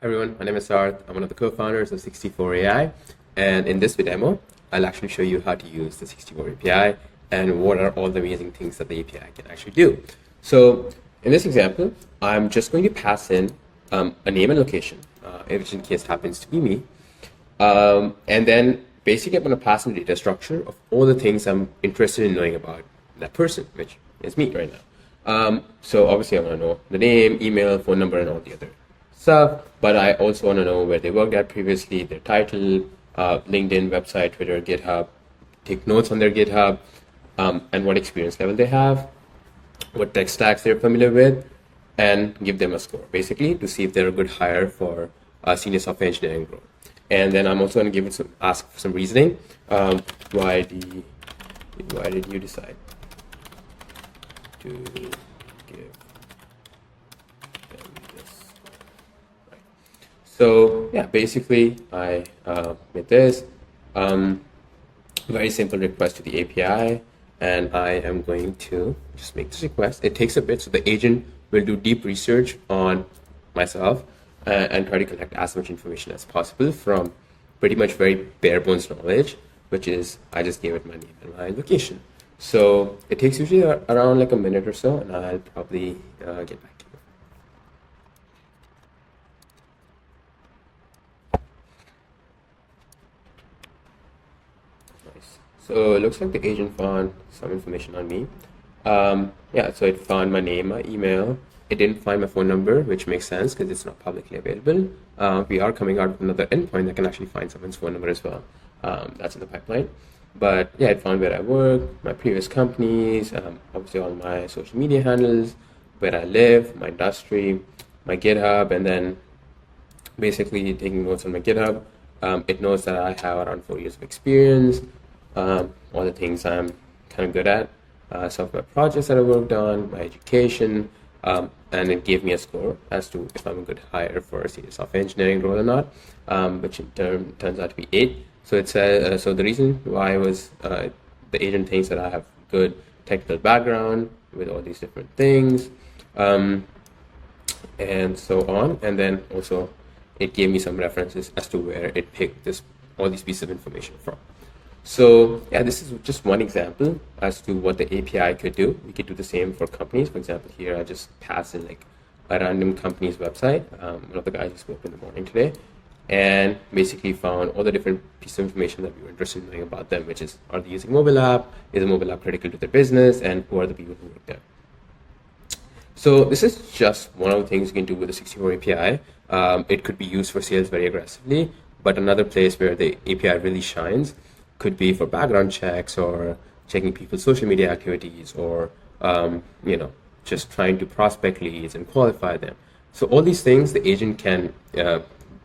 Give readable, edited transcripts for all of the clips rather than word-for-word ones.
Hi everyone, my name is Sarth. I'm one of the co-founders of Sixtyfour AI, and in this demo, I'll actually show you how to use the Sixtyfour API and what are all the amazing things that the API can actually do. So in this example, I'm just going to pass in a name and location, which in case happens to be me, and then basically I'm going to pass in the data structure of all the things I'm interested in knowing about that person, which is me right now. So obviously I want to know the name, email, phone number, and all the other stuff, but I also want to know where they worked at previously, their title, LinkedIn, website, Twitter, GitHub, take notes on their GitHub, and what experience level they have, what tech stacks they're familiar with, and give them a score, basically, to see if they're a good hire for senior software engineering role. And then I'm also going to give it ask for some reasoning. Why did you decide to give them this? Right. So yeah, basically I made this very simple request to the API, and I am going to just make this request. It takes a bit, so the agent will do deep research on myself and try to collect as much information as possible from pretty much very bare bones knowledge, which is I just gave it my name and my location. So it takes usually around like a minute or so, and I'll probably get back to you. Nice. So it looks like the agent found some information on me. Yeah, so it found my name, my email. It didn't find my phone number, which makes sense because it's not publicly available. We are coming out with another endpoint that can actually find someone's phone number as well. That's in the pipeline. But yeah, it found where I work, my previous companies, obviously all my social media handles, where I live, my industry, my GitHub, and then basically taking notes on my GitHub. It knows that I have around 4 years of experience, all the things I'm kind of good at, some of my projects that I worked on, my education, and it gave me a score as to if I'm a good hire for a senior software engineering role or not, which in turn turns out to be 8. So it says, so the reason why was the agent thinks that I have good technical background with all these different things, and so on. And then also it gave me some references as to where it picked all these pieces of information from. So yeah, this is just one example as to what the API could do. We could do the same for companies. For example, here I just passed in like a random company's website, one of the guys who spoke in the morning today, and basically found all the different pieces of information that we were interested in knowing about them, which is, are they using mobile app? Is a mobile app critical to their business? And who are the people who work there? So this is just one of the things you can do with the Sixtyfour API. It could be used for sales very aggressively, but another place where the API really shines could be for background checks or checking people's social media activities, or just trying to prospect leads and qualify them. So all these things the agent can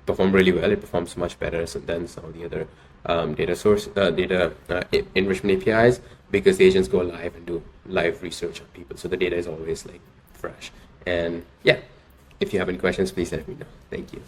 perform really well. It performs much better than some of the other data enrichment APIs, because the agents go live and do live research on people. So the data is always like fresh. And yeah, if you have any questions, please let me know. Thank you.